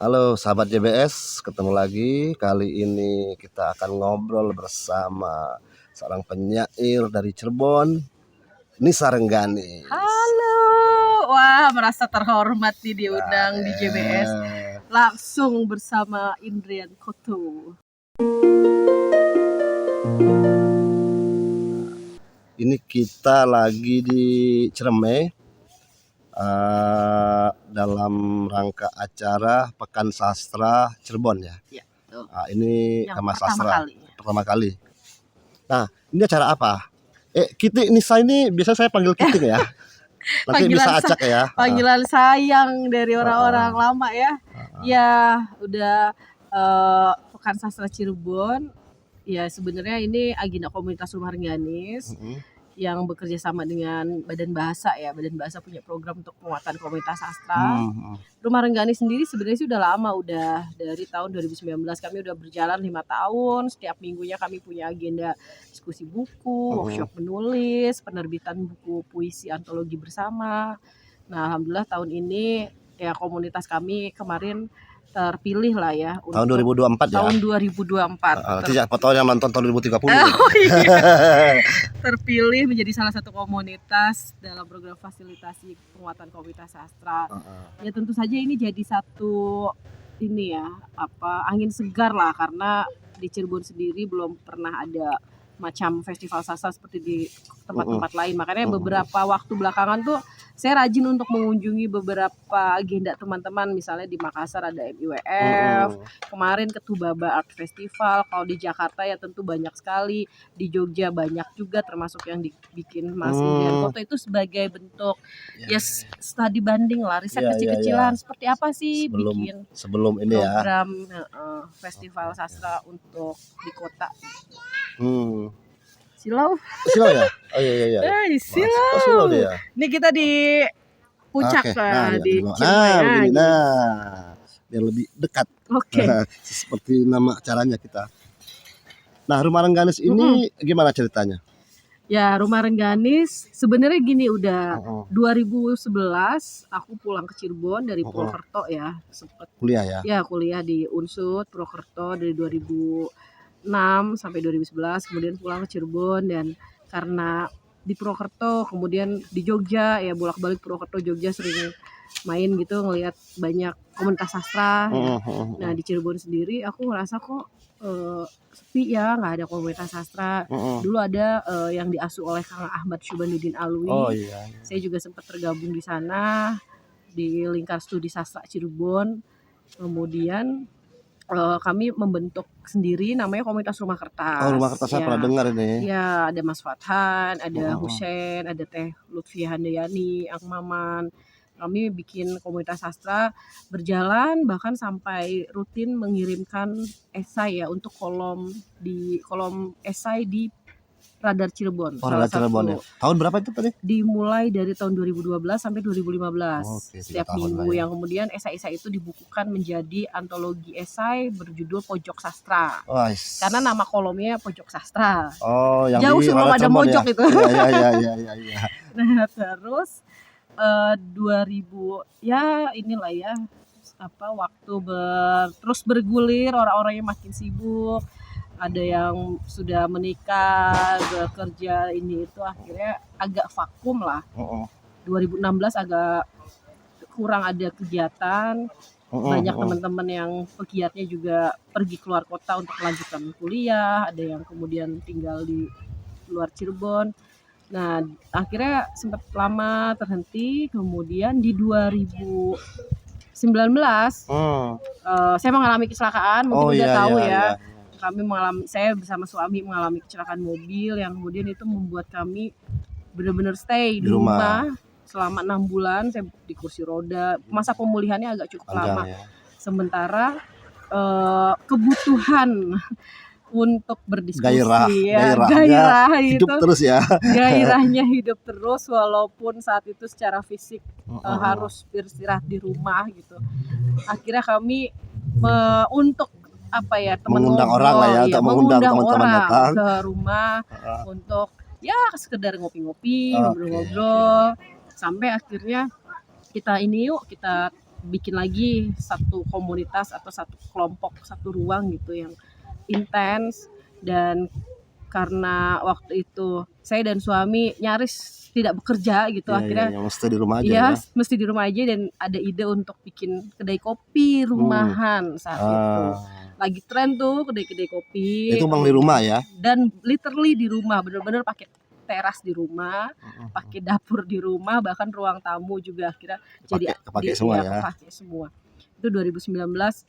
Halo sahabat JBS, ketemu lagi. Kali ini kita akan ngobrol bersama seorang penyair dari Cirebon, Nisa Rengganis. Halo, wah merasa terhormat nih diundang di JBS. Langsung bersama Indrian Koto. Ini kita lagi di Ciremai dalam rangka acara Pekan Sastra Cirebon ya. Ya, tuh. Ini Yang Taman pertama Sastra kali. pertama kali. Nah, ini acara apa? Kitty Nisa ini biasa saya panggil Kitty ya. Nanti bisa acak ya. Panggilan sayang dari orang-orang lama ya. Ya, udah Pekan Sastra Cirebon. Ya sebenarnya ini agenda komunitas Rumah Rengganis yang bekerja sama dengan Badan Bahasa ya. Badan Bahasa punya program untuk penguatan komunitas sastra. Rumah Rengganis sendiri sebenarnya sih udah lama, udah dari tahun 2019 kami udah berjalan 5 tahun. Setiap minggunya kami punya agenda diskusi buku, workshop menulis, penerbitan buku puisi antologi bersama. Nah, alhamdulillah tahun ini ya komunitas kami kemarin terpilih lah ya tahun 2024 ya. Tahun 2024. Nanti fotonya nonton tahun 2030. Terpilih menjadi salah satu komunitas dalam program fasilitasi penguatan komunitas sastra. Ya tentu saja ini jadi satu angin segar lah, karena di Cirebon sendiri belum pernah ada macam festival sastra seperti di tempat-tempat lain. Makanya beberapa waktu belakangan tuh saya rajin untuk mengunjungi beberapa agenda teman-teman. Misalnya di Makassar ada MIWF, kemarin ke Tubaba Art Festival. Kalau di Jakarta ya tentu banyak sekali, di Jogja banyak juga, termasuk yang dibikin Mas Indrian Koto. Itu sebagai bentuk studi banding lah, riset kecil-kecilan seperti apa sih sebelum ini program festival sastra untuk di kota. Silau ya? Oh iya. Silau dia. Ini kita di puncak di Ciremai. Biar lebih dekat. Oke. Seperti nama acaranya kita. Nah, Rumah Rengganis ini gimana ceritanya? Ya, Rumah Rengganis sebenarnya gini, udah 2011 aku pulang ke Cirebon dari Purwokerto ya. Sempat kuliah ya? Ya, kuliah di Unsud Purwokerto dari 2006 sampai 2011, kemudian pulang ke Cirebon. Dan karena di Purwokerto, kemudian di Jogja ya, bolak-balik Purwokerto Jogja, sering main gitu, ngelihat banyak komunitas sastra ya. Nah di Cirebon sendiri aku ngerasa kok sepi ya, nggak ada komunitas sastra. Dulu ada yang diasuh oleh Kang Ahmad Syubanudin Alwi. Saya juga sempat tergabung di sana di lingkar studi sastra Cirebon. Kemudian kami membentuk sendiri namanya komunitas Rumah Kertas. Rumah Kertas saya pernah dengar ini. Ya, ada Mas Fathan, ada Husein, ada Teh Lutfia Handayani, Ang Maman. Kami bikin komunitas sastra, berjalan bahkan sampai rutin mengirimkan esai ya untuk kolom esai di Radar Cirebon. Radar Cirebon ya. Tahun berapa itu tadi? Dimulai dari tahun 2012 sampai 2015. Setiap minggu ya. Yang kemudian esai-esai itu dibukukan menjadi antologi esai berjudul Pojok Sastra. Karena nama kolomnya Pojok Sastra. Yang jauh sebelum ada Mojok ya? itu. Iya. Nah, terus 2000 ya inilah ya, waktu terus bergulir, orang-orangnya makin sibuk, ada yang sudah menikah, bekerja, ini itu, akhirnya agak vakum lah. 2016 agak kurang ada kegiatan. Banyak teman-teman yang pegiatnya juga pergi keluar kota untuk melanjutkan kuliah, ada yang kemudian tinggal di luar Cirebon. Nah, akhirnya sempat lama terhenti. Kemudian di 2019 saya mengalami kecelakaan, mungkin udah tahu ya. Saya bersama suami mengalami kecelakaan mobil yang kemudian itu membuat kami benar-benar stay di rumah selama 6 bulan. Saya di kursi roda. Masa pemulihannya agak cukup lama. Sementara kebutuhan untuk berdiskusi, gairah hidup itu terus ya. Gairahnya hidup terus, walaupun saat itu secara fisik harus beristirahat di rumah gitu. Akhirnya kami untuk mengundang orang lah ya, untuk mengundang teman-teman datang ke rumah untuk ya sekedar ngopi-ngopi, ngobrol-ngobrol, sampai akhirnya kita bikin lagi satu komunitas atau satu kelompok, satu ruang gitu yang intens. Dan karena waktu itu saya dan suami nyaris tidak bekerja gitu, akhirnya mesti di rumah aja ya ya. mesti di rumah aja, dan ada ide untuk bikin kedai kopi rumahan saat itu. Lagi tren tuh kedai-kedai kopi. Itu Bang di rumah ya? Dan literally di rumah, bener-bener pakai teras di rumah, pakai dapur di rumah, bahkan ruang tamu juga akhirnya jadi kepake semua ya. kepake semua. Itu 2019,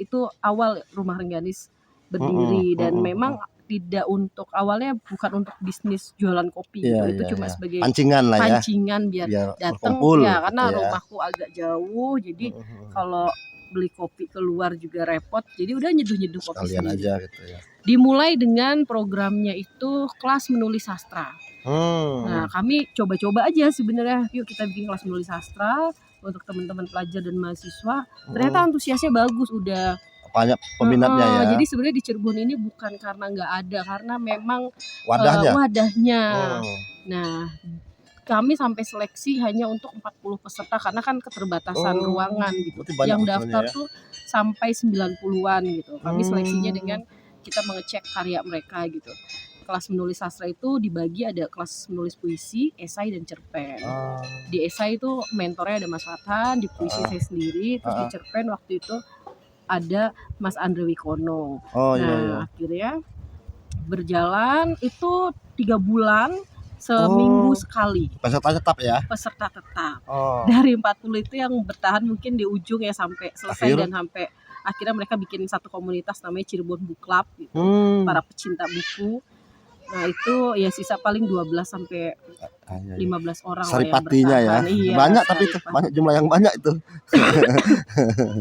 itu awal Rumah Rengganis berdiri. Dan memang tidak untuk awalnya bukan untuk bisnis jualan kopi gitu. Itu cuma sebagai pancingan lah ya. Pancingan biar datang ya, karena rumahku agak jauh, jadi kalau beli kopi keluar juga repot, jadi udah nyeduh kopi sendiri aja gitu ya. Dimulai dengan programnya itu kelas menulis sastra. Nah, kami coba-coba aja sebenarnya, yuk kita bikin kelas menulis sastra untuk teman-teman pelajar dan mahasiswa. Ternyata antusiasnya bagus, udah banyak peminatnya ya. Jadi sebenarnya di Cirebon ini bukan karena nggak ada, karena memang wadahnya. Nah, kami sampai seleksi hanya untuk 40 peserta karena kan keterbatasan ruangan gitu. Yang daftar tuh sampai 90-an gitu. Kami seleksinya dengan kita mengecek karya mereka gitu. Kelas menulis sastra itu dibagi, ada kelas menulis puisi, esai, dan cerpen. Di esai itu mentornya ada Mas Fathan, di puisi saya sendiri, terus di cerpen waktu itu ada Mas Andre Wikono. Akhirnya berjalan itu 3 bulan, seminggu sekali. Peserta tetap ya? Peserta tetap. Dari 40 itu yang bertahan mungkin di ujung ya sampai selesai. Dan sampai akhirnya mereka bikin satu komunitas namanya Cirebon Book Club gitu. Para pecinta buku. Nah itu ya sisa paling 12 sampai 15 orang Saripatinya lah yang bertahan. Ya. Banyak tapi itu banyak jumlah yang banyak itu.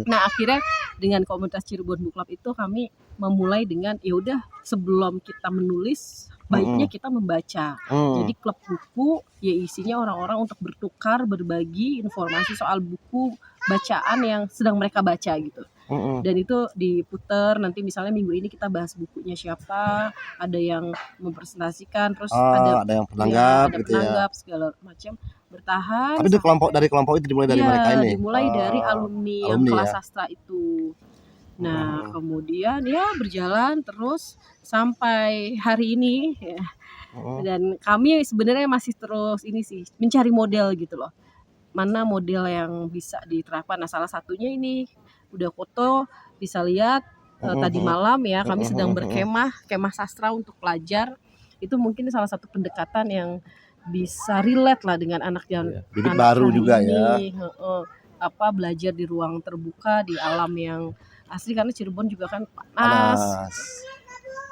Nah akhirnya dengan komunitas Cirebon Book Club itu kami memulai dengan ya udah sebelum kita menulis baiknya kita membaca. Jadi klub buku ya isinya orang-orang untuk bertukar, berbagi informasi soal buku bacaan yang sedang mereka baca gitu. Dan itu diputer, nanti misalnya minggu ini kita bahas bukunya siapa, ada yang mempresentasikan, terus ada yang penanggap, ada penanggap segala macam, bertahan. Tapi dari kelompok itu dimulai dari mereka ini. Dimulai dari alumni yang kelas sastra itu. Nah, kemudian ya berjalan terus sampai hari ini ya. Dan kami sebenarnya masih terus ini sih mencari model gitu loh. Mana model yang bisa diterapkan. Nah, salah satunya ini udah foto bisa lihat tadi malam ya kami sedang kemah sastra untuk pelajar. Itu mungkin salah satu pendekatan yang bisa relate lah dengan anak yang bibit baru juga ini, ya. Belajar di ruang terbuka, di alam yang asli, karena Cirebon juga kan panas.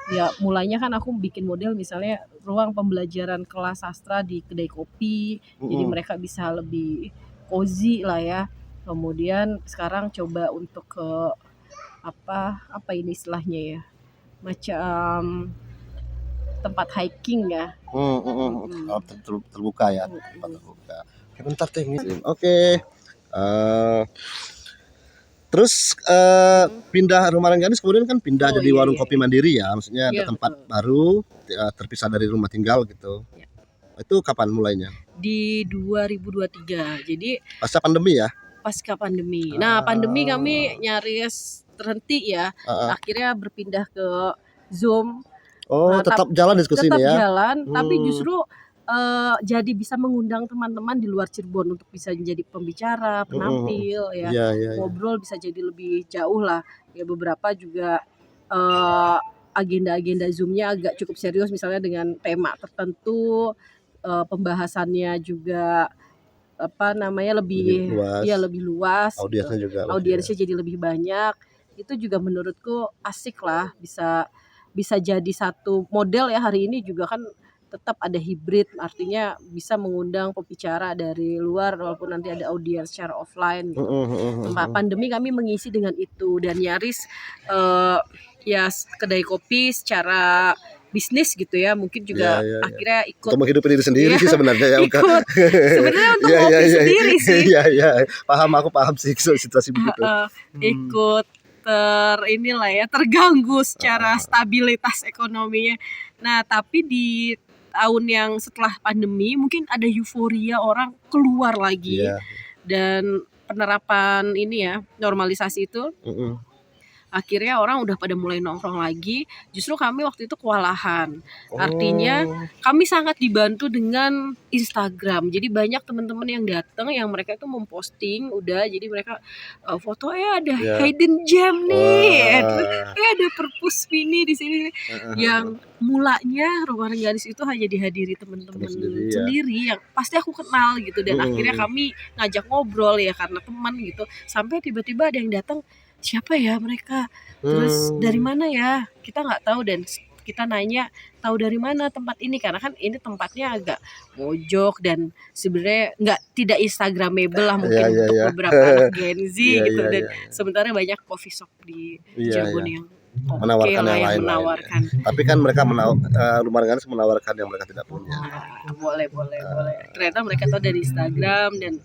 Ya mulainya kan aku bikin model misalnya ruang pembelajaran kelas sastra di kedai kopi, jadi mereka bisa lebih cozy lah ya. Kemudian sekarang coba untuk ke apa ini istilahnya ya, macam tempat hiking ya. Terbuka ya, tempat terbuka. Bentar Oke. Terus pindah Rumah Rengganis kemudian kan pindah jadi warung kopi mandiri ya, maksudnya ada tempat baru terpisah dari rumah tinggal gitu. Itu kapan mulainya? Di 2023. Jadi pasca pandemi ya? Pasca pandemi. Nah, pandemi kami nyaris terhenti ya. Akhirnya berpindah ke Zoom. Tetap jalan diskusi ini ya? Tetap jalan, tapi justru jadi bisa mengundang teman-teman di luar Cirebon untuk bisa menjadi pembicara, penampil ya. Ngobrol bisa jadi lebih jauh lah. Ya beberapa juga agenda-agenda Zoom-nya agak cukup serius, misalnya dengan tema tertentu, pembahasannya juga lebih luas. Audiensnya gitu. juga. Audiensnya jadi lebih banyak. Itu juga menurutku asik lah, bisa jadi satu model ya. Hari ini juga kan tetap ada hibrid, artinya bisa mengundang pembicara dari luar walaupun nanti ada audiens secara offline gitu. Pandemi kami mengisi dengan itu, dan nyaris ya kedai kopi secara bisnis gitu ya, mungkin juga akhirnya ikut untuk menghidupi diri sendiri sih sebenarnya ya. Ikut sebenarnya untuk kopi sendiri sih. Aku paham sih situasi begitu. Ikut terganggu secara stabilitas ekonominya. Nah, tapi di tahun yang setelah pandemi mungkin ada euforia orang keluar lagi. Dan penerapan ini ya, normalisasi itu, Mm-mm. akhirnya orang udah pada mulai nongkrong lagi. Justru kami waktu itu kewalahan. Artinya Oh, kami sangat dibantu dengan Instagram. Jadi banyak teman-teman yang datang yang mereka itu memposting udah, jadi mereka foto ada ya. hidden gem nih. Terus Wah. ada perpus mini di sini yang mulanya Rumah Rengganis itu hanya dihadiri teman-teman Sendiri, ya. sendiri yang pasti aku kenal gitu, dan akhirnya kami ngajak ngobrol ya karena teman gitu. Sampai tiba-tiba ada yang datang, siapa ya mereka, terus dari mana ya, kita nggak tahu, dan kita nanya tahu dari mana tempat ini, karena kan ini tempatnya agak mojok dan sebenarnya tidak instagramable lah mungkin Iya, iya, untuk iya. beberapa anak Gen Z Iya, gitu, iya, dan iya. sementara banyak coffee shop di Iya, Cirebon iya. yang oke Menawarkan lah, yang yang lain-lain, menawarkan. Tapi kan mereka Rumah Rengganis menawarkan yang mereka tidak punya. Nah, boleh. Ternyata mereka tahu dari Instagram, dan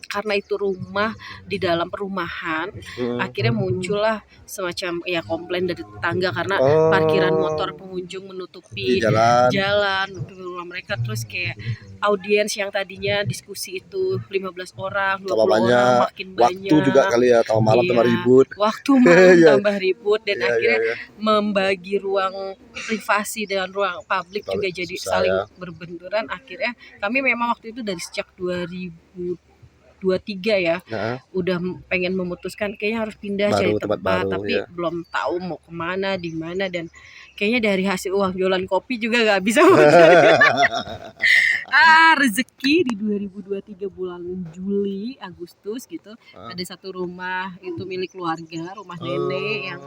karena itu rumah di dalam perumahan, akhirnya muncullah semacam ya komplain dari tetangga karena parkiran motor pengunjung Di menutupi jalan. rumah mereka. Terus kayak audiens yang tadinya diskusi itu 15 orang, 20 Tambah orang banyak. makin banyak. Waktu juga kali ya, tahu malam Iya, tambah ribut. Waktu malam Iya. tambah ribut, dan Iya, akhirnya iya. membagi ruang privasi dan ruang publik Betul, juga jadi susah saling ya. berbenturan. Akhirnya kami memang waktu itu dari sejak 2023 ya, Nah, udah pengen memutuskan kayaknya harus pindah Baru, cari tempat tempat, baru, tapi ya. belum tahu mau kemana, di mana, dan kayaknya dari hasil uang jualan kopi juga nggak bisa mencari. Rezeki di 2023 bulan Juli Agustus gitu, ada satu rumah itu milik keluarga, rumah nenek yang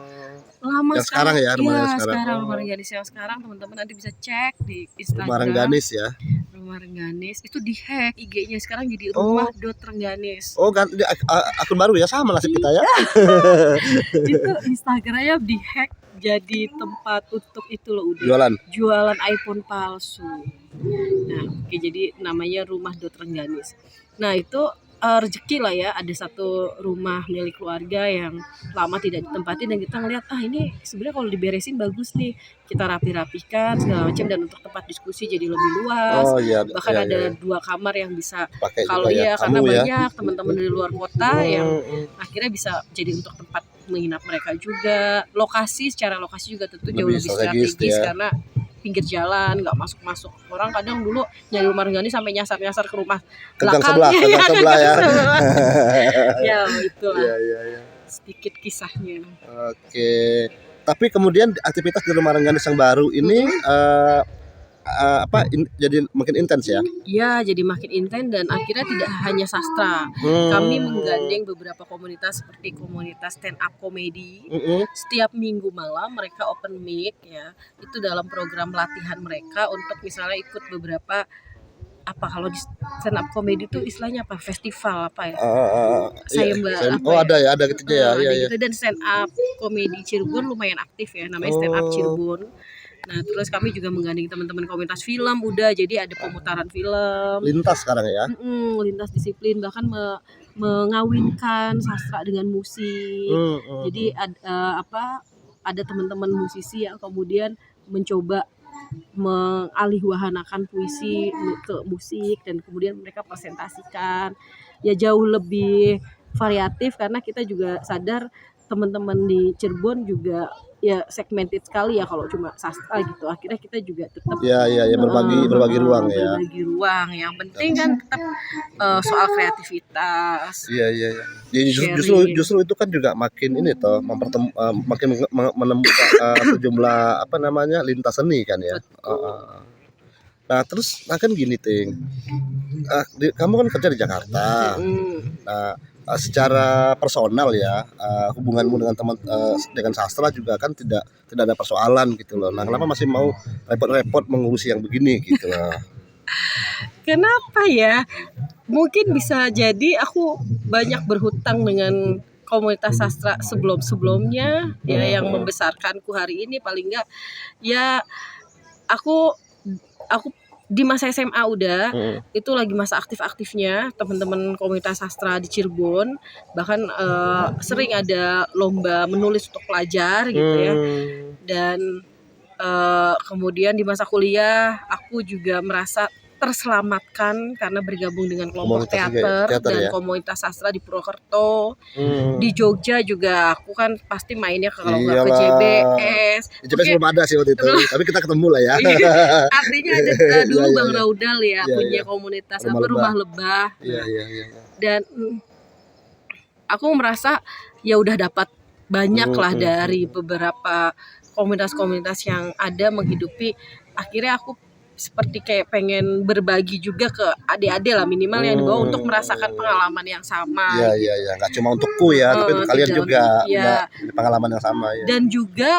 lama Yang sekarang ya, rumah yang sekarang. sekarang Rumah Rengganis yang sekarang, teman-teman nanti bisa cek di Instagram. Rumah Rengganis ya. Rumah Rengganis itu dihack IG-nya sekarang jadi rumah.rengganis. Oh, kan akun baru ya, sama nasib kita ya. Itu Instagramnya dihack jadi tempat untuk itu loh, udah jualan iPhone palsu. Nah, oke, jadi namanya rumah.rengganis. Nah, itu rezeki lah ya, ada satu rumah milik keluarga yang lama tidak ditempati, dan kita ngeliat ini sebenarnya kalau diberesin bagus nih, kita rapi-rapikan segala macam, dan untuk tempat diskusi jadi lebih luas. Oh iya. Bahkan iya, ada iya. 2 kamar yang bisa Pakai kalau juga ya, karena kamu ya. banyak teman-teman dari luar kota yang akhirnya bisa jadi untuk tempat menginap mereka juga. Secara lokasi juga tentu jauh lebih strategis ya. karena pinggir jalan, nggak masuk orang kadang dulu nyari Rumah Rengganis sampai nyasar ke rumah Gang belakangnya, sebelah ya. Ya itulah Iya. sedikit kisahnya. Oke. Tapi kemudian aktivitas di Rumah Rengganis yang baru ini jadi makin intens ya? Iya, jadi makin intens, dan akhirnya tidak hanya sastra. Kami menggandeng beberapa komunitas seperti komunitas stand up comedy. Setiap minggu malam mereka open mic ya. Itu dalam program latihan mereka untuk misalnya ikut beberapa kalau di stand up comedy itu istilahnya apa? Festival apa ya? Ada gitu ya. Iya. Gitu. Dan stand up comedy Cirebon lumayan aktif ya, namanya stand up Cirebon. Nah, terus kami juga menggandeng teman-teman komunitas film, jadi ada pemutaran film. Lintas sekarang ya? Lintas disiplin, bahkan mengawinkan sastra dengan musik. Jadi ada teman-teman musisi yang kemudian mencoba mengalihwahanakan puisi ke musik, dan kemudian mereka presentasikan. Ya jauh lebih variatif karena kita juga sadar teman-teman di Cirebon juga ya segmented sekali ya kalau cuma sastra gitu. Akhirnya kita juga tetap berbagi ruang ya. Berbagi ruang. Yang penting kan tetap soal kreativitas. Iya. Jadi justru itu kan juga makin ini toh makin menemukan sejumlah lintas seni kan ya. Nah, terus kan gini Ting. Kamu kan kerja di Jakarta. Nah, secara personal ya, hubunganmu dengan sastra juga kan tidak ada persoalan gitu loh. Nah, kenapa masih mau repot-repot mengurusi yang begini gitu loh? Kenapa ya? Mungkin bisa jadi aku banyak berhutang dengan komunitas sastra sebelumnya ya, yang membesarkanku hari ini. Paling enggak ya aku di masa SMA udah itu lagi masa aktif-aktifnya teman-teman komunitas sastra di Cirebon, bahkan sering ada lomba menulis untuk pelajar gitu ya. Dan kemudian di masa kuliah aku juga merasa terselamatkan karena bergabung dengan kelompok Komunitas teater dan ya. komunitas sastra di Purwokerto. Hmm. Di Jogja juga aku kan pasti mainnya kalau nggak ke Iyalah. JBS. Di JBS belum ada sih waktu itu, tapi kita ketemu lah ya. Artinya ada dulu Iya, Bang iya. Raudal ya Iya, punya iya. komunitas Rumah rumah lebah. lebah. Iya, Nah, iya, iya. dan aku merasa ya udah dapat banyak lah dari beberapa komunitas-komunitas yang ada menghidupi. Akhirnya aku seperti kayak pengen berbagi juga ke adik-adik lah, minimal yang di bawah untuk merasakan pengalaman yang sama. Iya, iya, iya. Nggak cuma untukku ya, tapi untuk kalian tidak juga. ya. Nggak, pengalaman yang sama ya. Dan juga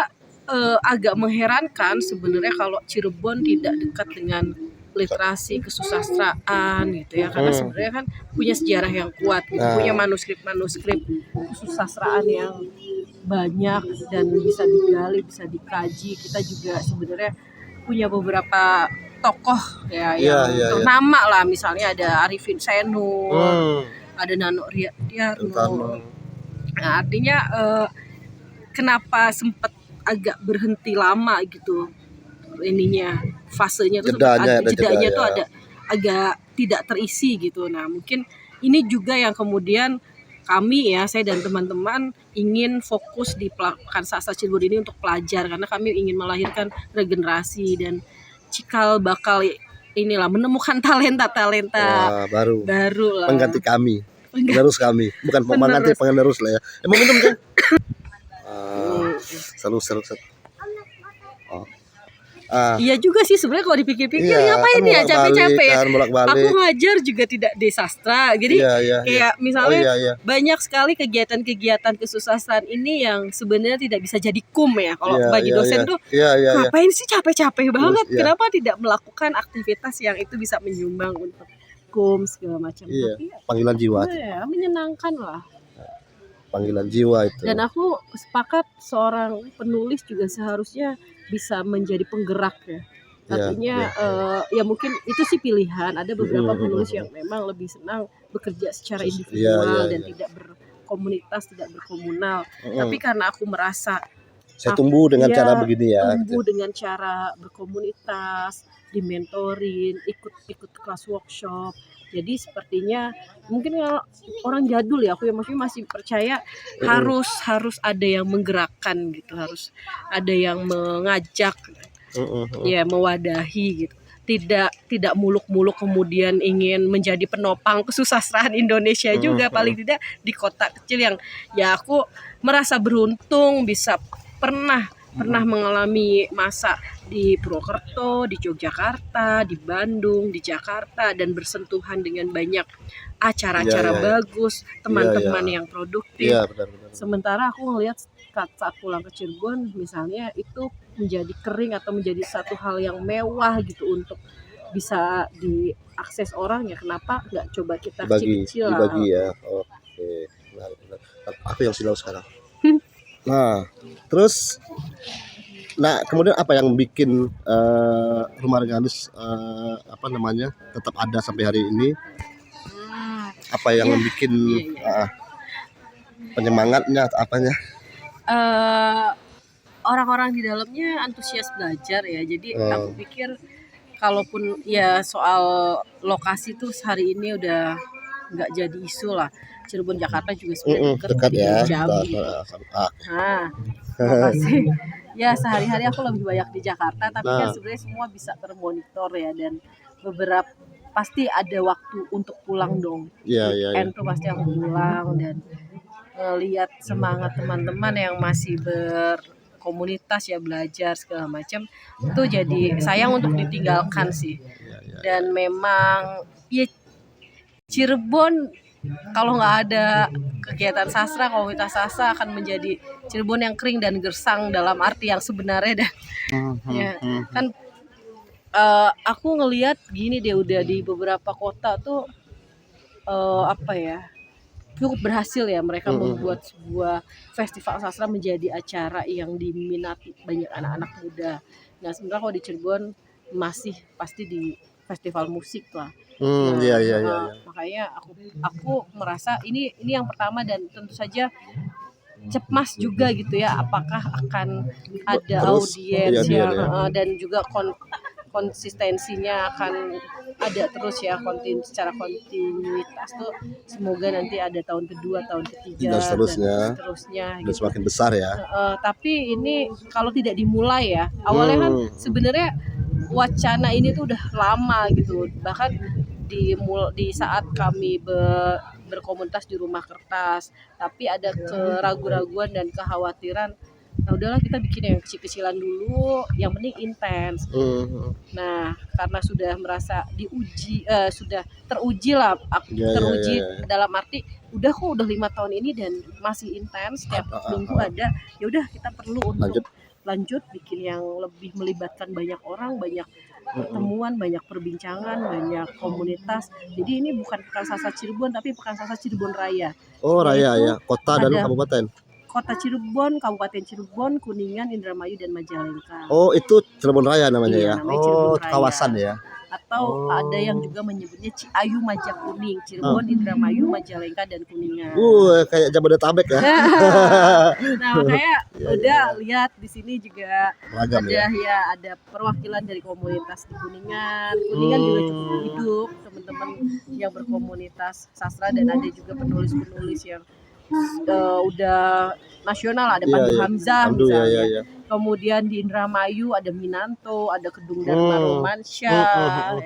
agak mengherankan sebenarnya kalau Cirebon tidak dekat dengan literasi kesusastraan gitu ya, karena sebenarnya kan punya sejarah yang kuat gitu, punya manuskrip kesusastraan yang banyak dan bisa digali, bisa dikaji. Kita juga sebenarnya punya beberapa tokoh ya yang ternama lah, misalnya ada Arifin Senur, ada Nano Riyadno. Nah, artinya kenapa sempat agak berhenti lama gitu ininya, fasenya tuh jedanya tuh ada agak tidak terisi gitu. Nah, mungkin ini juga yang kemudian kami ya, saya dan teman-teman ingin fokus di Pekan Sastra Cirebon ini untuk pelajar, karena kami ingin melahirkan regenerasi dan cikal bakal inilah menemukan talenta baru lah, pengganti kami, penerus kami, bukan pengganti, penerus lah ya. Emang betul kan? Seru. Oh. Iya juga sih sebenarnya kalau dipikir-pikir, ngapain ya capek-capek ya. Aku ngajar juga tidak di sastra, jadi kayak misalnya banyak sekali kegiatan-kegiatan kesusastraan ini yang sebenarnya tidak bisa jadi kum ya. Kalau bagi dosen tuh ngapain sih capek-capek banget, kenapa tidak melakukan aktivitas yang itu bisa menyumbang untuk kum segala macam. Tapi panggilan jiwa. Ya, menyenangkan lah. Panggilan jiwa itu. Dan aku sepakat seorang penulis juga seharusnya bisa menjadi penggerak ya. Artinya ya mungkin itu sih pilihan. Ada beberapa penulis yang memang lebih senang bekerja secara individual dan tidak berkomunitas, tidak berkomunal. Tapi karena aku merasa saya tumbuh dengan cara begini ya. Tumbuh dengan cara berkomunitas, dimentorin, ikut kelas workshop. Jadi sepertinya mungkin kalau orang jadul ya, aku yang masih percaya harus ada yang menggerakkan gitu, harus ada yang mengajak, ya mewadahi gitu. Tidak muluk-muluk kemudian ingin menjadi penopang kesusastraan Indonesia juga, paling tidak di kota kecil yang ya aku merasa beruntung bisa pernah mengalami masa di Purwokerto, di Yogyakarta, di Bandung, di Jakarta, dan bersentuhan dengan banyak acara-acara bagus, teman-teman yang produktif. Sementara aku ngelihat saat pulang ke Cirebon misalnya, itu menjadi kering atau menjadi satu hal yang mewah gitu untuk bisa diakses orang ya. Kenapa nggak coba kita kecil-kecil lah. Dibagi ya. Oke. Aku yang silau sekarang. Nah, terus kemudian apa yang bikin Rumah Organis tetap ada sampai hari ini? Apa yang bikin penyemangatnya atau apanya? Orang-orang di dalamnya antusias belajar ya. Jadi aku pikir kalaupun ya soal lokasi tuh hari ini udah nggak jadi isu lah. Cirebon Jakarta juga sebenarnya dekat ya. Jambi. Nah, lokasi ya sehari-hari aku lebih banyak di Jakarta, tapi kan sebenarnya semua bisa termonitor ya, dan beberapa pasti ada waktu untuk pulang dong. Weekend tuh pasti aku pulang dan lihat semangat teman-teman yang masih berkomunitas ya, belajar segala macam, itu jadi sayang untuk ditinggalkan sih. Dan memang ya Cirebon kalau nggak ada kegiatan sastra, komunitas sastra akan menjadi Cirebon yang kering dan gersang dalam arti yang sebenarnya dah. Kan aku ngelihat gini deh, udah di beberapa kota tuh cukup berhasil ya mereka membuat sebuah festival sastra menjadi acara yang diminati banyak anak-anak muda. Nah, sebenarnya kalau di Cirebon masih pasti di festival musik lah. Makanya aku merasa ini yang pertama, dan tentu saja cemas juga gitu ya, apakah akan ada audiens dan juga konsistensinya akan ada terus ya secara kontinuitas tuh, semoga nanti ada tahun kedua, tahun ketiga, Dan seterusnya. dan seterusnya Dan gitu. semakin besar ya. Tapi ini kalau tidak dimulai ya, awalnya kan sebenarnya wacana ini tuh udah lama gitu, bahkan di saat kami berkomunitas di Rumah Kertas, tapi ada keraguan-raguan dan kekhawatiran, nah udahlah kita bikin yang kecil-kecilan dulu, yang penting intens. Nah, karena sudah merasa sudah teruji lah, teruji dalam arti udah 5 tahun ini dan masih intens, setiap minggu ada, ya udah kita perlu untuk lanjut bikin yang lebih melibatkan banyak orang, banyak pertemuan, banyak perbincangan, banyak komunitas. Jadi ini bukan Pekan Sastra Cirebon, tapi Pekan Sastra Cirebon Raya. Oh, raya ya, kota dan kabupaten. Kota Cirebon, Kabupaten Cirebon, Kuningan, Indramayu, dan Majalengka. Oh, itu Cirebon Raya namanya ya. Namanya Kawasan ya. Atau ada yang juga menyebutnya Ciayu Majakuning, Cirebon, Indramayu, Majalengka, dan Kuningan. Kayak Jabodetabek ya. Nah, makanya udah lihat di sini juga Ragam, ada perwakilan dari komunitas di Kuningan. Kuningan juga cukup hidup, teman-teman yang berkomunitas sastra, dan ada juga penulis-penulis yang udah nasional, ada Pandu Hamzah misalnya. Kemudian di Indramayu ada Minanto, ada Kedung Dharma Romansyah,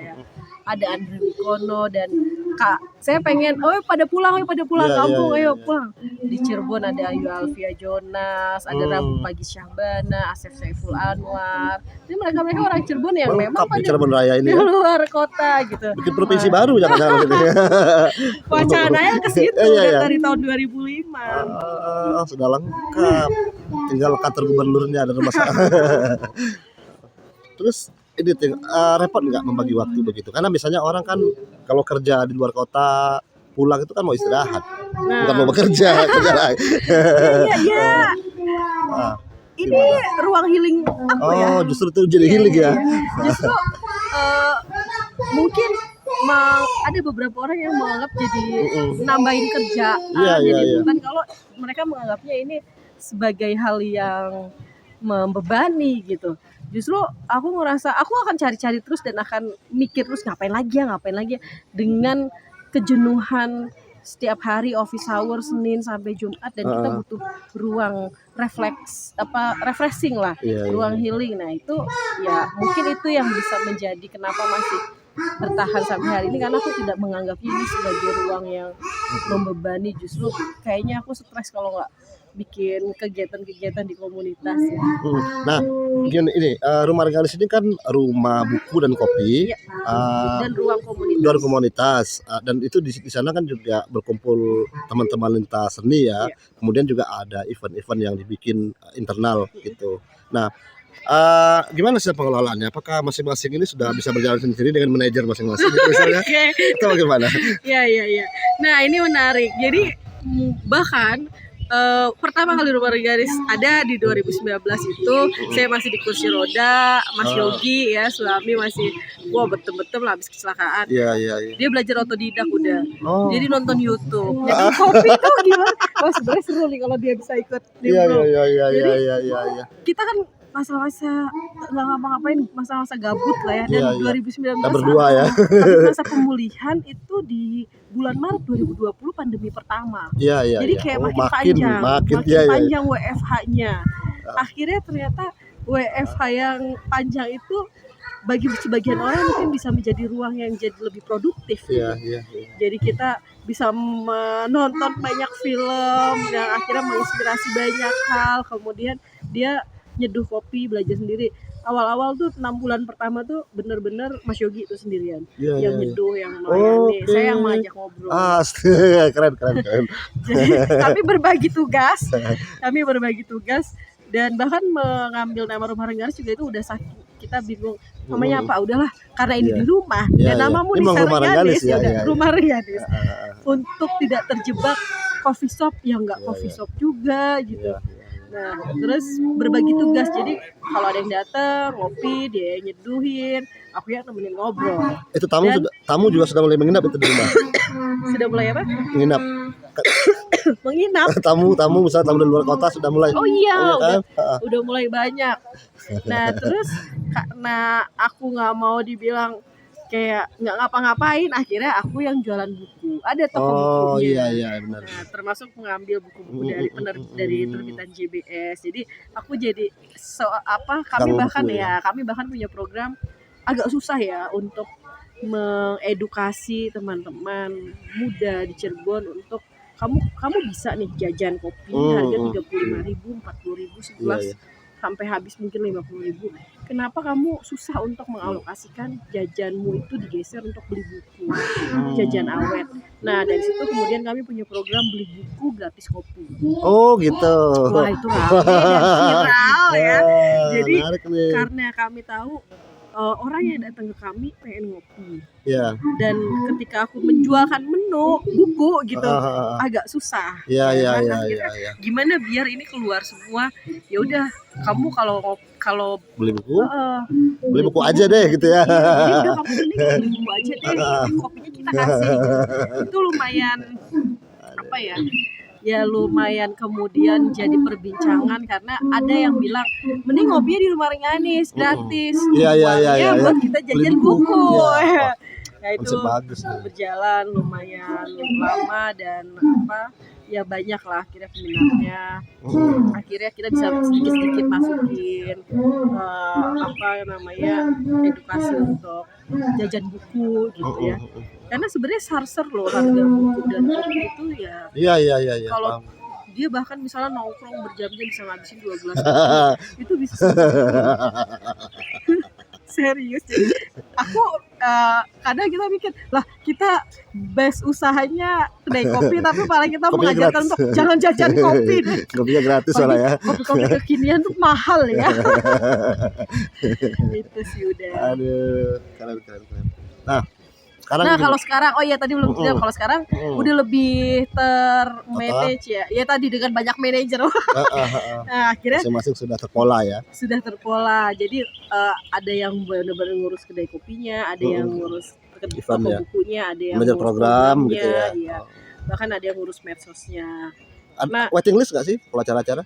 ada Andre Wikono, dan saya pengen pada pulang kampung, ayo pulang. Di Cirebon ada Ayu Alfia Jonas, ada Rabu Pagi Syahbana, Asep Saiful Anwar. Ini mereka orang Cirebon yang memang pada Cirebon Raya ini di luar kota gitu. Bikin provinsi baru jangan-jangan gitu. Wacananya ke situ dari tahun 2005. Sudah lengkap. Tinggal kantor gubernurnya ada rumah sakit. Terus ini repot nggak membagi waktu begitu? Karena misalnya orang kan kalau kerja di luar kota pulang itu kan mau istirahat, bukan mau bekerja, kerja lagi. Iya. Ini ruang healing aku ya. Oh, justru itu jadi healing ya. Justru mungkin ada beberapa orang yang menganggap jadi nambahin kerjaan, jadi bukan, kalau mereka menganggapnya ini sebagai hal yang membebani gitu. Justru aku ngerasa aku akan cari-cari terus dan akan mikir terus ngapain lagi dengan kejenuhan setiap hari office hour Senin sampai Jumat, dan kita butuh ruang refreshing lah, ruang healing. Nah itu ya mungkin itu yang bisa menjadi kenapa masih bertahan sampai hari ini, karena aku tidak menganggap ini sebagai ruang yang membebani. Justru kayaknya aku stres kalau nggak bikin kegiatan-kegiatan di komunitas ya. Nah, ini Rumah Rengganis ini kan rumah buku dan kopi, dan ruang komunitas. Dan itu di sana kan juga berkumpul teman-teman lintas seni ya. Kemudian juga ada event-event yang dibikin internal gitu. Nah, gimana sih pengelolaannya? Apakah masing-masing ini sudah bisa berjalan sendiri dengan manajer masing-masing gitu misalnya? Atau bagaimana? Iya. Nah, ini menarik. Jadi bahkan pertama kali Rumah Rengganis ada di 2019 itu saya masih di kursi roda, Mas Yogi ya suami masih betul-betul habis kecelakaan. Iya. Dia belajar otodidak udah. Jadi nonton YouTube. Jadi kopi tuh gimana? Sebenarnya seru nih kalau dia bisa ikut di Iya. Kita kan masa-masa nggak ngapa-ngapain, masa-masa gabut lah ya, dan 2019 berdua ya. Tapi masa pemulihan itu di bulan Maret 2020 pandemi pertama. Iya. Jadi kayak makin panjang WFH-nya. Akhirnya ternyata WFH yang panjang itu bagi sebagian orang mungkin bisa menjadi ruang yang jadi lebih produktif. Iya. Jadi kita bisa menonton banyak film yang akhirnya menginspirasi banyak hal. Kemudian dia nyeduh kopi, belajar sendiri. Awal-awal tuh 6 bulan pertama tuh bener-bener Mas Yogi itu sendirian yang nyeduh, yang melayani. Saya yang mengajak ngobrol. Keren. Kami berbagi tugas dan bahkan mengambil nama Rumah Rengganis juga itu udah kita bingung namanya apa. Udahlah, karena ini di rumah dan namamu di Rengganis ya Rumah Rengganis. Untuk tidak terjebak coffee shop yang enggak coffee shop juga gitu. Nah, terus berbagi tugas. Jadi kalau ada yang datang ngopi, dia nyeduhin, aku yang nemenin ngobrol. Itu tamu juga sudah mulai menginap itu di rumah. Sudah mulai apa? Menginap. Tamu misalnya tamu dari luar kota sudah mulai. Udah mulai banyak. Nah, terus karena aku nggak mau dibilang kayak nggak ngapa-ngapain, akhirnya aku yang jualan buku, ada toko Oh bukunya. iya benar. Nah, termasuk mengambil buku-buku dari terbitan JBS. Jadi aku jadi kami Gang bahkan buku ya. kami bahkan punya program agak susah ya untuk mengedukasi teman-teman muda di Cirebon untuk kamu bisa nih jajan kopi harga 35.000, 40.000 Iya, segelas iya. sampai habis mungkin 50.000. Kenapa kamu susah untuk mengalokasikan jajanmu itu digeser untuk beli buku, jajan awet. Nah, dari situ kemudian kami punya program beli buku gratis kopi. Oh gitu. Wah, itu rame dan viral ya. Jadi Menarik nih. karena kami tahu orang yang datang ke kami pengen ngopi. Iya. Dan ketika aku menjualkan menu buku gitu agak susah. Iya. Gimana biar ini keluar semua? Ya udah, kamu kalau Beli buku? beli buku aja deh gitu ya. Jadi udah kamu beli buku aja deh, kopinya kita kasih. Itu lumayan lumayan kemudian jadi perbincangan karena ada yang bilang mending ngopinya di rumah Rengganis gratis. Iya. Buat kita jajan buku. Ya. Nah, itu bagus berjalan lumayan lama dan ya banyak lah akhirnya peminatnya. Akhirnya kita bisa sedikit-sedikit masukin edukasi untuk jajan buku gitu ya. Karena sebenarnya sarser loh harga buku dan kopi itu ya. Iya. Kalau dia bahkan misalnya nongkrong berjam-jam bisa ngabisin 2 gelas kopi, itu bisa. Serius. Aku kadang kita mikir lah kita base usahanya kedai kopi tapi paling kita Kopinya mengajarkan gratis. untuk jangan jajan kopi deh. Kopinya gratis soalnya ya. Kopi kekinian tuh mahal ya. Itu sih udah. Aduh, keren. Nah, kalau sekarang tadi belum bilang kalau sekarang udah lebih termanage ya. Ya tadi dengan banyak manajer. Nah, akhirnya masing-masing sudah terpola ya. Sudah terpola. Jadi ada yang benar-benar ngurus kedai kopinya, ada yang ngurus toko bukunya, ada yang ngurus program gitu ya. Iya. Bahkan ada yang ngurus medsosnya. Ada waiting list nggak sih kalau acara-acara?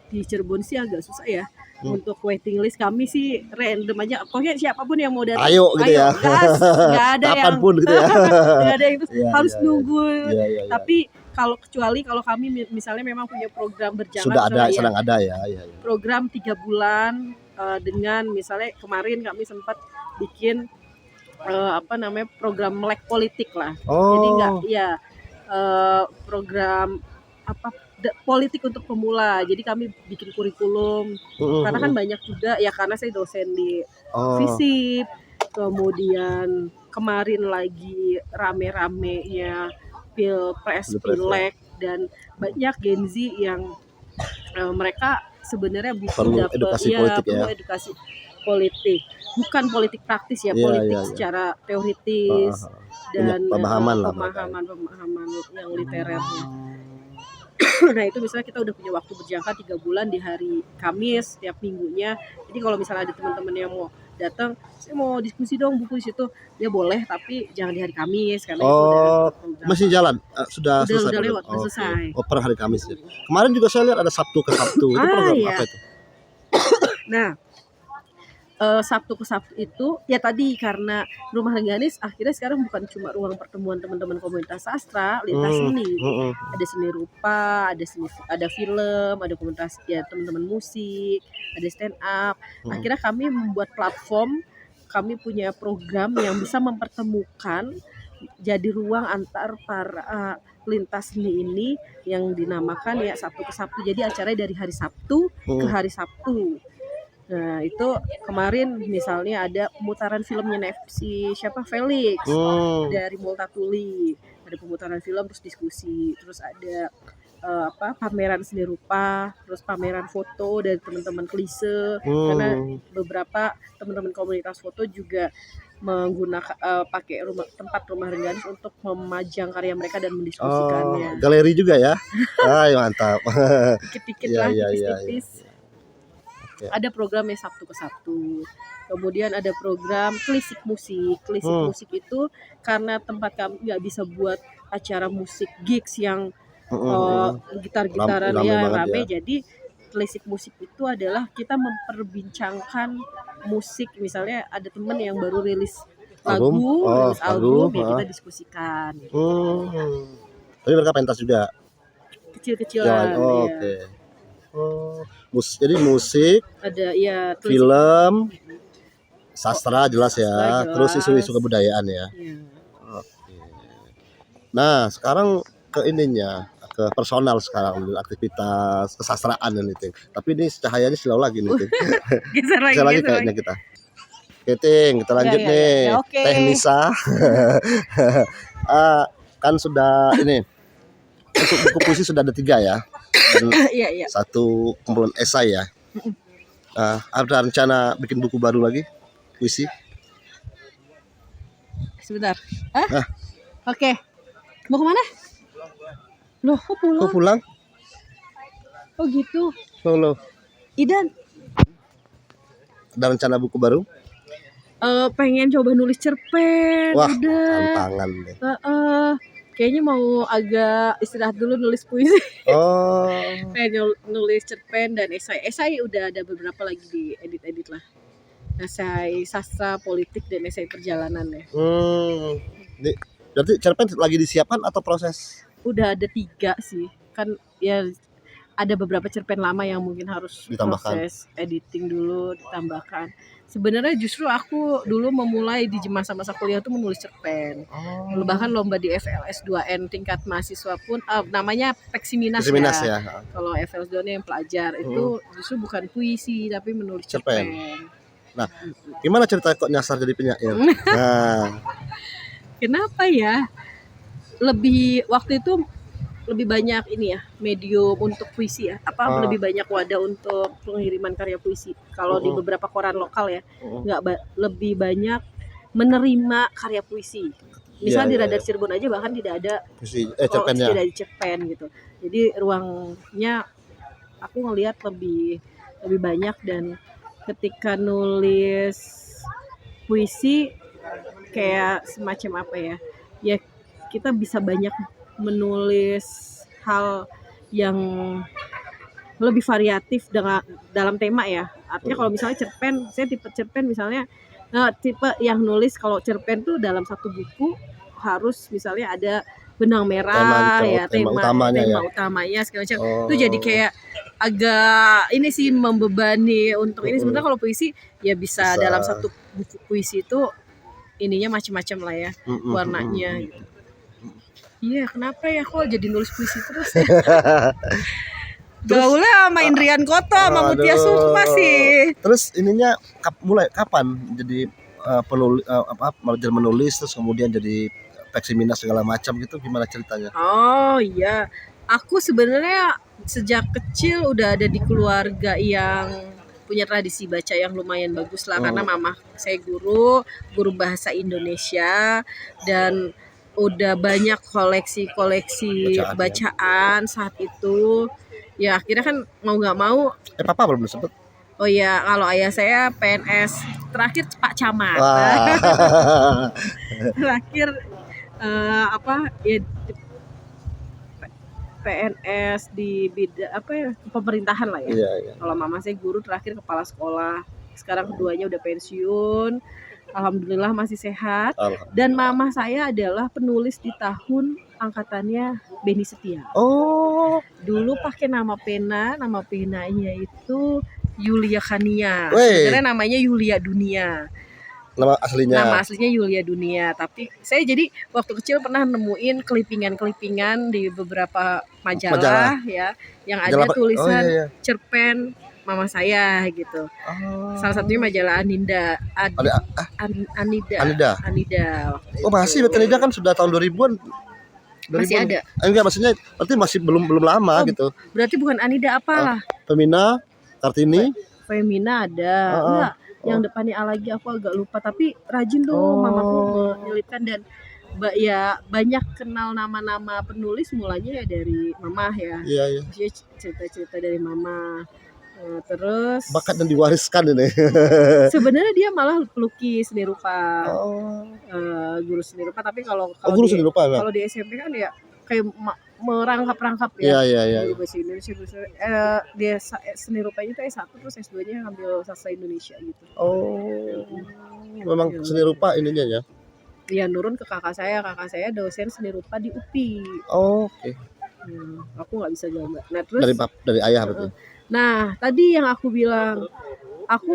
Di Cirebon sih agak susah ya. Untuk waiting list kami sih random aja. Pokoknya siapapun yang mau datang. Ayo gitu ya. Nggak ada yang kapanpun gitu ya. Nggak ada yang harus nunggu. Iya. Tapi kecuali kalau kami misalnya memang punya program berjalan sedang ada ya. Program 3 bulan dengan misalnya kemarin kami sempat bikin program melek politik lah. Jadi program politik untuk pemula. Jadi kami bikin kurikulum. Karena kan banyak juga ya karena saya dosen di FISIP. Kemudian kemarin lagi rame-ramenya Pilpres, Pileg dan banyak Gen Z yang mereka sebenarnya butuh edukasi politik ya. Edukasi politik. Bukan politik praktis ya, politik secara teoritis dan pemahaman yang literernya. Nah, itu misalnya kita udah punya waktu berjangka 3 bulan di hari Kamis tiap minggunya. Jadi kalau misalnya ada teman-teman yang mau datang, saya mau diskusi dong buku di situ, ya boleh tapi jangan di hari Kamis karena itu udah masih jalan. Sudah selesai. Udah lewat, selesai. Per hari Kamis. Kemarin juga saya lihat ada Sabtu ke Sabtu. Itu program apa itu? Nah, Sabtu ke Sabtu itu ya tadi karena Rumah Rengganis akhirnya sekarang bukan cuma ruang pertemuan teman-teman komunitas sastra lintas seni. Ada seni rupa, ada film, ada komunitas ya teman-teman musik, ada stand up. Akhirnya kami membuat platform, kami punya program yang bisa mempertemukan jadi ruang antar para lintas seni ini yang dinamakan ya Sabtu ke Sabtu. Jadi acaranya dari hari Sabtu ke hari Sabtu. Nah, itu kemarin misalnya ada pemutaran filmnya siapa Felix dari Multatuli, ada pemutaran film terus diskusi, terus ada pameran seni rupa, terus pameran foto dari teman-teman klise karena beberapa teman-teman komunitas foto juga menggunakan pakai tempat Rumah Rengganis untuk memajang karya mereka dan mendiskusikannya. Galeri juga ya. Mantap. Dikit-dikit lah, tipis-tipis. Ada programnya Sabtu ke Sabtu. Kemudian ada program Klisik Musik. Klisik Musik itu karena tempat kami nggak bisa buat acara musik gigs yang gitar-gitaran rame. Jadi Klisik Musik itu adalah kita memperbincangkan musik, misalnya ada temen yang baru rilis Album? lagu, Oh, rilis album, ya lagu, kita diskusikan gitu. Tapi mereka pentas juga. Kecil-kecilan ya. Oke. Jadi musik, Ada ya film, sastra jelas ya, Sastra terus jelas. isu-isu kebudayaan ya. Ya. Oke. Nah, sekarang ke ininya, ke personal sekarang, aktivitas kesastraan ini, Ting. Tapi ini cahayanya slow lagi nih, Ting. Geser lagi, Bisa lagi geser kayaknya kita. Oke, Ting, kita lanjut Ya, nih. oke. Teh Nisa. Kan sudah ini, untuk buku puisi sudah ada 3 ya. Dan Iya. 1 kumpulan esai ya. Ada rencana bikin buku baru lagi, puisi? Sebentar. Oke. Mau kemana? Loh, kok pulang? Kok pulang? Oh gitu. Loh. Idan, Ada rencana buku baru? pengen coba nulis cerpen. Wah, udah. tantangan deh. Kayaknya mau agak istirahat dulu nulis puisi. Oh. Pengen nulis cerpen dan esai. Esai udah ada beberapa lagi di edit lah. Esai sastra, politik, dan esai perjalanan ya. Berarti cerpen lagi disiapkan atau proses? Udah ada 3 sih. Kan ya ada beberapa cerpen lama yang mungkin harus Ditambahkan. proses editing dulu, ditambahkan. Sebenarnya justru aku dulu memulai di masa-masa kuliah tuh menulis cerpen. Bahkan lomba di FLS 2N tingkat mahasiswa pun namanya Peksiminas ya. Kalau FLS 2N yang pelajar itu justru bukan puisi tapi menulis cerpen. Nah, gimana cerita kok nyasar jadi penyair? Nah, kenapa ya? Waktu itu lebih banyak ini ya, medium untuk puisi ya. Lebih banyak wadah untuk pengiriman karya puisi. Kalau di beberapa koran lokal ya, lebih banyak menerima karya puisi. Misalnya di Radar Cirebon aja bahkan tidak ada puisi, cerpennya. Tidak ada cerpen gitu. Jadi ruangnya aku ngelihat lebih banyak, dan ketika nulis puisi kayak semacam apa ya? Ya kita bisa banyak menulis hal yang lebih variatif dalam tema ya. Artinya kalau misalnya cerpen, saya tipe cerpen misalnya tipe yang nulis kalau cerpen tuh dalam satu buku harus misalnya ada benang merah tema utamanya segala macam. Itu jadi kayak agak ini sih membebani untuk ini. Sebenarnya kalau puisi ya bisa dalam satu buku puisi itu ininya macam-macam lah ya, warnanya gitu. Iya, kenapa ya kok jadi nulis puisi terus ya? Gaulnya sama Indrian Koto sama Mutia Sukma sih. Terus ininya mulai kapan jadi belajar menulis terus kemudian jadi Peksiminas segala macam gitu, gimana ceritanya? Oh iya, aku sebenarnya sejak kecil udah ada di keluarga yang punya tradisi baca yang lumayan bagus lah, karena mama saya guru bahasa Indonesia dan udah banyak koleksi bacaan saat itu. Ya akhirnya kan mau nggak mau. Papa belum disebut. Oh ya, kalau ayah saya PNS terakhir Pak Camat. Terakhir PNS di bidang pemerintahan lah ya. Iya. Kalau mama saya guru terakhir kepala sekolah. Sekarang keduanya udah pensiun. Alhamdulillah masih sehat. Dan mama saya adalah penulis di tahun angkatannya Beni Setia. Oh. Dulu pakai nama penanya itu Yulia Khania. Sebenarnya namanya Yulia Dunia. Nama aslinya Yulia Dunia. Tapi saya jadi waktu kecil pernah nemuin kelipingan di beberapa majalah ya, yang ada tulisan cerpen mama saya gitu. Salah satunya majalah Anida. Anida. Oh masih, Anida kan sudah tahun 2000-an. Masih ada? Enggak, maksudnya berarti masih belum lama gitu. Berarti bukan Anida apalah? Femina, Kartini. Femina ada. Enggak, yang depannya A lagi aku agak lupa. Tapi rajin tuh mamaku menyelipkan, dan ya banyak kenal nama-nama penulis mulanya ya dari mama ya. Iya. Cerita-cerita dari mama. Terus bakat yang diwariskan ini. Sebenarnya dia malah pelukis seni rupa. Guru seni rupa, tapi kalau guru seni rupa kalau di SMP kan ya kayak merangkap-rangkap Iya, ya. iya, iya. Guru bahasa Indonesia, dia seni rupanya itu S1 terus S2-nya ngambil sastra Indonesia gitu. Oh, memang seni rupa ininya ya. Ya nurun ke kakak saya dosen seni rupa di UPI. Oke. Aku nggak bisa gambar. Nah terus Dari ayah berarti. Nah tadi yang aku bilang, aku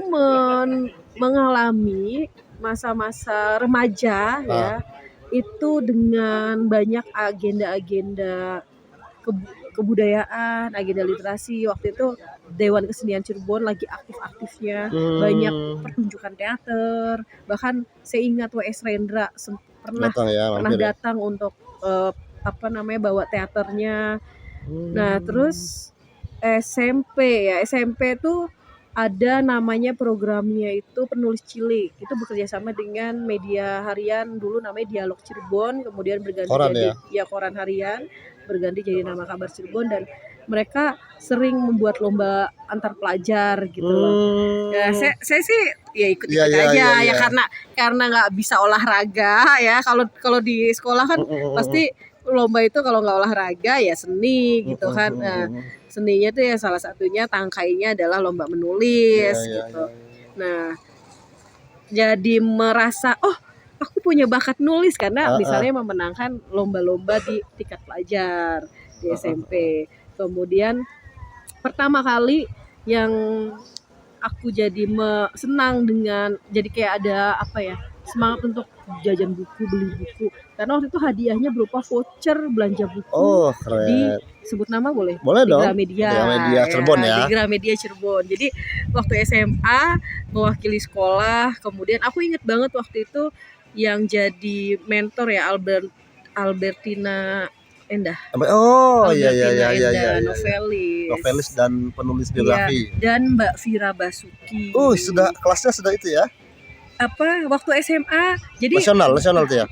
mengalami masa-masa remaja ya, itu dengan banyak agenda-agenda kebudayaan, agenda literasi. Waktu itu Dewan Kesenian Cirebon lagi aktif-aktifnya, banyak pertunjukan teater. Bahkan saya ingat W.S. Rendra pernah datang untuk bawa teaternya. Nah terus SMP tuh ada namanya programnya itu Penulis Cilik. Itu bekerja sama dengan media harian dulu namanya Dialog Cirebon, kemudian berganti koran jadi koran harian, berganti jadi nama Kabar Cirebon, dan mereka sering membuat lomba antar pelajar gitu loh. Ya, saya sih ya ikut aja ya karena nggak bisa olahraga ya. Kalau di sekolah kan pasti lomba itu kalau nggak olahraga ya seni gitu kan. Nah, seninya tuh ya salah satunya tangkainya adalah lomba menulis gitu. Nah, jadi merasa aku punya bakat nulis karena misalnya memenangkan lomba-lomba di tingkat pelajar di SMP. Kemudian pertama kali yang aku jadi senang dengan jadi kayak ada semangat untuk jajan buku, beli buku. Karena waktu itu hadiahnya berupa voucher belanja buku. Keren. Di sebut nama boleh? Boleh di dong. Gramedia. Di Gramedia Cirebon ya. Di Gramedia Cirebon. Jadi waktu SMA mewakili sekolah, kemudian aku inget banget waktu itu yang jadi mentor ya Albertina Endah. Iya. Novelis dan penulis biografi. Dan Mbak Vira Basuki. Kelasnya sudah itu ya? Waktu SMA. Jadi nasional tuh ya?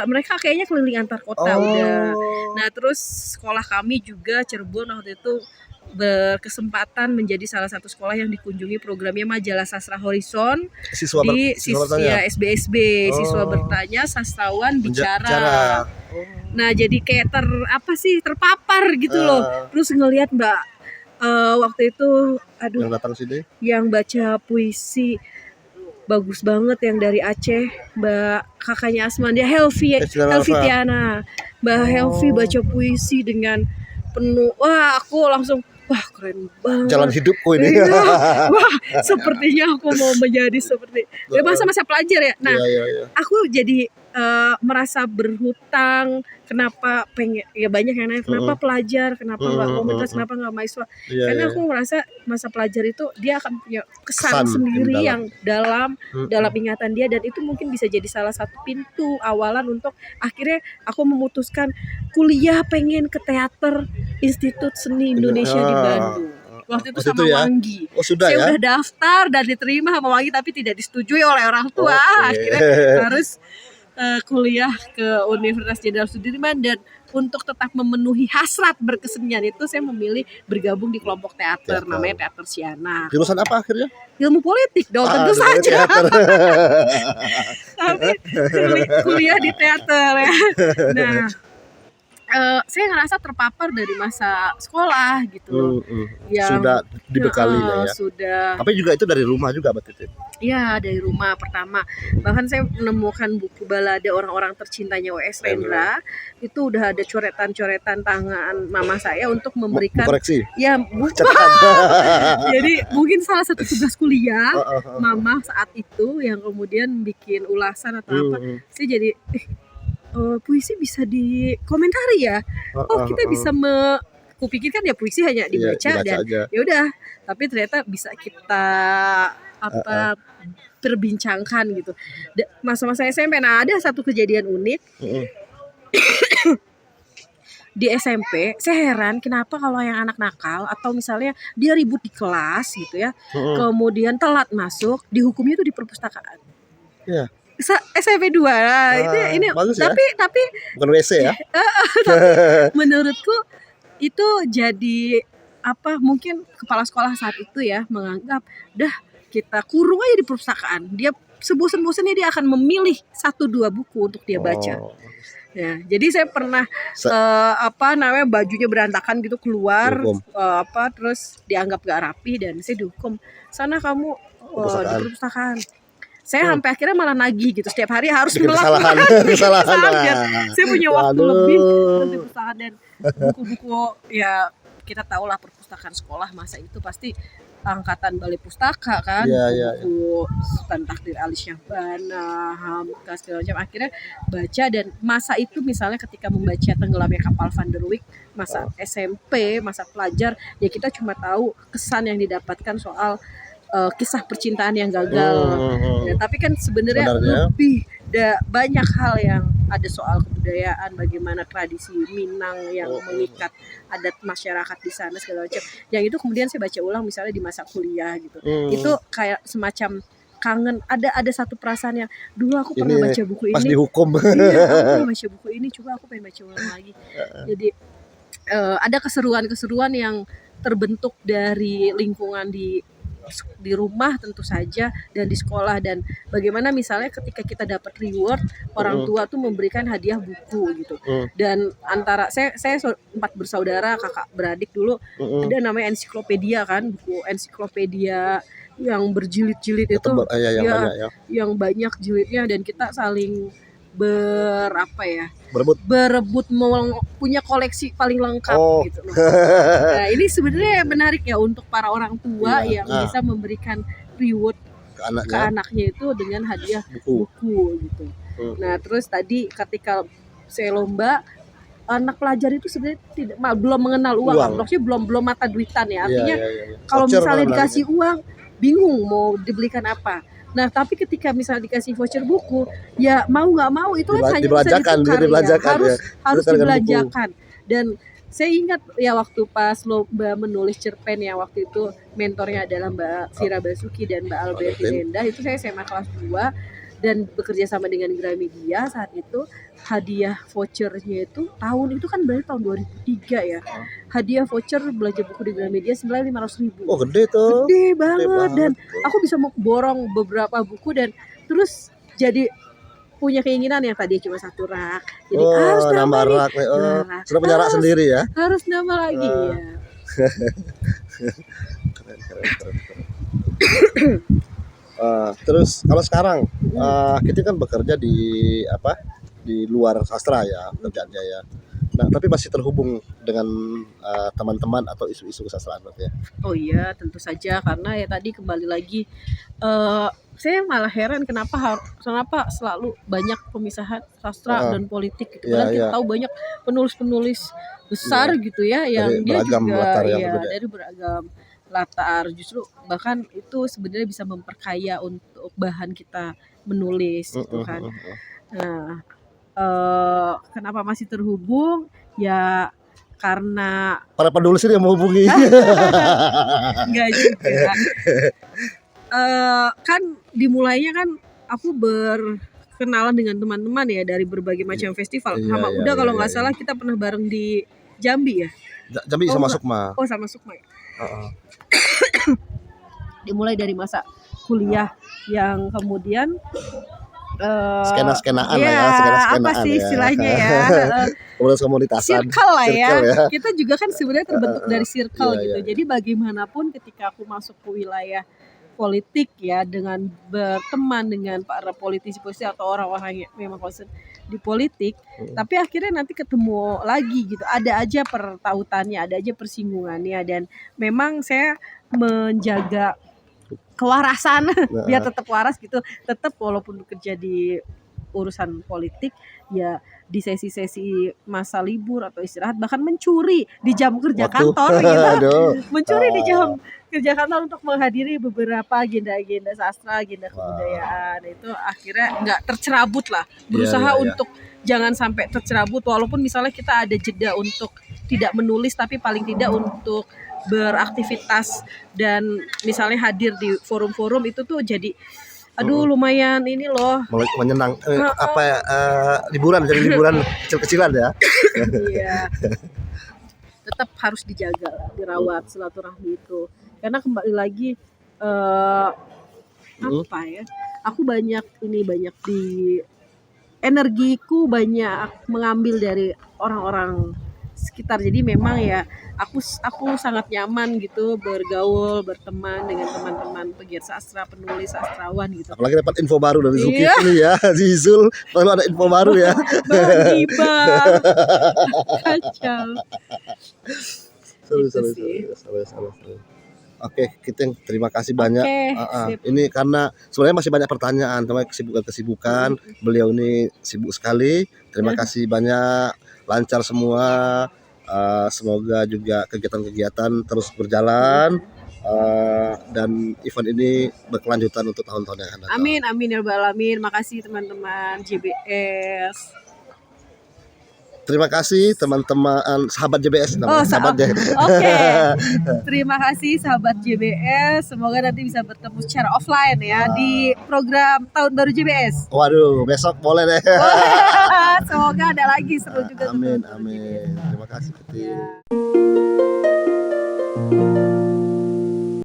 Mereka kayaknya keliling antar kota udah. Nah terus sekolah kami juga Cirebon waktu itu berkesempatan menjadi salah satu sekolah yang dikunjungi programnya Majalah Sastra Horizon. Siswa SBSB, siswa bertanya, sastrawan bicara. Nah jadi kayak terpapar gitu loh. Terus ngelihat Mbak waktu itu yang datang sini, yang baca puisi bagus banget yang dari Aceh, Mbak kakaknya Asman, dia Helvi Tiana. Mbak Helvi baca puisi dengan penuh, aku langsung keren banget. Jalan hidupku ini. Sepertinya aku mau menjadi seperti masa-masa pelajar ya. Nah, aku jadi merasa berhutang. Kenapa banyak yang nanya kenapa pelajar, kenapa nggak komunitas, kenapa nggak mahasiswa? Karena aku merasa masa pelajar itu dia akan punya kesan sendiri yang dalam ingatan dia, dan itu mungkin bisa jadi salah satu pintu awalan untuk akhirnya aku memutuskan kuliah pengen ke teater Institut Seni Indonesia di Bandung. Waktu itu sama Wanggi. Saya udah daftar dan diterima sama Wanggi tapi tidak disetujui oleh orang tua. Akhirnya harus kuliah ke Universitas Jenderal Sudirman, dan untuk tetap memenuhi hasrat berkesenian itu saya memilih bergabung di kelompok teater namanya Teater Siana. Jurusan apa akhirnya? Ilmu politik dong, tentu saja. Tapi kuliah di teater ya. Nah, saya ngerasa terpapar dari masa sekolah gitu. Yang sudah dibekali ya. Sudah. Tapi juga itu dari rumah juga berarti. Iya, dari rumah pertama. Bahkan saya menemukan buku balade orang-orang tercintanya W.S. Rendra. Itu udah ada coretan-coretan tangan mama saya untuk memberikan koreksi. Ya, jadi mungkin salah satu tugas kuliah mama saat itu yang kemudian bikin ulasan atau apa. Saya jadi puisi bisa dikomentari ya. Kita bisa kupikirkan ya puisi hanya dibaca dan ya udah, tapi ternyata bisa kita perbincangkan gitu. Masa-masa SMP. Nah, ada satu kejadian unik. Di SMP, saya heran kenapa kalau yang anak nakal atau misalnya dia ribut di kelas gitu ya, kemudian telat masuk, dihukumnya itu di perpustakaan. Iya. SMP 2. Ini tapi bukan WC ya. Tapi menurutku itu jadi mungkin kepala sekolah saat itu ya menganggap kita kurung aja di perpustakaan. Dia sebosan-bosannya dia akan memilih 1-2 buku untuk dia baca. Ya, jadi saya pernah Se- bajunya berantakan gitu keluar, Dihukum. terus dianggap gak rapi dan saya dihukum. Sana kamu di Perpustakaan. perpustakaan. Saya sampai akhirnya malah nagih gitu, setiap hari harus Bikin melakukan kesalahan. biar saya punya waktu Aduh. lebih terus di perpustakaan. Dan buku-buku ya kita tahu lah, perpustakaan sekolah masa itu pasti angkatan balai pustaka kan, Iya. buku Sultan Takdir Ali Syahbana, Hamka segala macam. Akhirnya baca, dan masa itu misalnya ketika membaca Tenggelamnya Kapal Van der Wijk, masa SMP, masa pelajar, ya kita cuma tahu kesan yang didapatkan soal kisah percintaan yang gagal. Ya, tapi kan sebenarnya lebih banyak hal yang ada soal kebudayaan, bagaimana tradisi Minang yang mengikat adat masyarakat di sana segala macam. Yang itu kemudian saya baca ulang misalnya di masa kuliah gitu. Itu kayak semacam kangen, ada satu perasaan yang dulu aku pernah baca buku pas ini. dihukum. Iya, aku pernah baca buku ini, coba aku pengen baca ulang lagi. Jadi ada keseruan-keseruan yang terbentuk dari lingkungan di rumah tentu saja, dan di sekolah. Dan bagaimana misalnya ketika kita dapat reward, orang tua tuh memberikan hadiah buku gitu. Dan antara saya 4 bersaudara, kakak beradik dulu, ada namanya ensiklopedia kan, buku ensiklopedia yang berjilid-jilid itu, yang banyak jilidnya, dan kita saling berebut punya koleksi paling lengkap gitu. Nah, ini sebenarnya menarik ya untuk para orang tua yang bisa memberikan reward ke anaknya itu dengan hadiah buku gitu. Nah, terus tadi ketika saya lomba, anak pelajar itu sebenarnya belum mengenal uang. Maksudnya belum mata duitan ya. Artinya kalau misalnya dikasih uang, bingung mau dibelikan apa. Nah, tapi ketika misalnya dikasih voucher buku, ya mau nggak mau itu kan hanya bisa ditukar, harus dibelanjakan. Dan saya ingat ya waktu pas lomba menulis cerpen ya, waktu itu mentornya adalah Mbak Vira Basuki dan Mbak Alberti Nenda, itu saya SMA kelas 2 dan bekerja sama dengan Gramedia. Saat itu hadiah vouchernya itu tahun itu kan berarti tahun 2003 ya. Hadiah voucher belanja buku di Gramedia senilai 500.000. Oh, gede tuh. Gede banget. Dan aku bisa mau borong beberapa buku, dan terus jadi punya keinginan yang tadi cuma 1 rak. Jadi harus nambah rak. Sudah punya rak sendiri ya. Harus nambah lagi ya. Terus kalau sekarang kita kan bekerja di luar sastra ya, kerjaannya ya. Nah, tapi masih terhubung dengan teman-teman atau isu-isu kesastraan ya. Oh iya, tentu saja, karena ya tadi kembali lagi saya malah heran kenapa selalu banyak pemisahan sastra dan politik gitu. Padahal kita tahu banyak penulis-penulis besar gitu ya, yang dia juga dari beragam latar, justru bahkan itu sebenarnya bisa memperkaya untuk bahan kita menulis gitu kan. Nah, kenapa masih terhubung? Ya karena para penulis ini yang menghubungi. Enggak juga. Kan dimulainya kan aku berkenalan dengan teman-teman ya dari berbagai macam festival. Sama Uda kalau nggak salah kita pernah bareng di Jambi ya. Jambi sama Sukma. Oh, sama Sukma ya. Dimulai dari masa kuliah yang kemudian skena-skenaan ya, apa sih istilahnya ya, komunitas-komunitasan, circle lah ya. Kita juga kan sebenarnya terbentuk dari circle gitu. Jadi bagaimanapun ketika aku masuk ke wilayah politik ya, dengan berteman dengan para politisi-politisi atau orang-orang yang memang concern di politik, tapi akhirnya nanti ketemu lagi gitu, ada aja pertautannya, ada aja persinggungannya, dan memang saya menjaga kewarasan biar tetap waras gitu, tetap walaupun bekerja di urusan politik ya, di sesi-sesi masa libur atau istirahat, bahkan mencuri di jam kerja kantor gitu. Mencuri di jam kerja kantor untuk menghadiri beberapa agenda-agenda sastra, agenda kebudayaan. Itu akhirnya nggak tercerabut lah, berusaha untuk jangan sampai tercerabut, walaupun misalnya kita ada jeda untuk tidak menulis, tapi paling tidak untuk beraktivitas dan misalnya hadir di forum-forum itu tuh jadi lumayan ini loh, menyenang, liburan, jadi liburan kecil-kecilan ya. Iya. Tetap harus dijaga, dirawat silaturahmi itu, karena kembali lagi aku banyak di energiku banyak mengambil dari orang-orang sekitar. Jadi memang ya aku sangat nyaman gitu bergaul, berteman dengan teman-teman pegiat sastra, penulis, sastrawan gitu. Apalagi dapat info baru dari Iya. Zulkifli ya. Zul selalu ada info baru ya. Menggibah. Kacau. Seru, Gitu seru, sih. seru. Oke, kita terima kasih banyak. Sip. Ini karena sebenarnya masih banyak pertanyaan, cuma kesibukan. Beliau ini sibuk sekali. Terima kasih banyak, lancar semua. Semoga juga kegiatan-kegiatan terus berjalan. Dan event ini berkelanjutan untuk tahun-tahun yang akan datang. Amin ya rabbal alamin. Makasih teman-teman JBS. Terima kasih teman-teman sahabat JBS namanya. Oke. Terima kasih sahabat JBS. Semoga nanti bisa bertemu secara offline ya di program Tahun Baru JBS. Waduh, besok boleh deh. Semoga ada lagi, seru juga. Amin. Tahun Baru JBS. Terima kasih. Ya.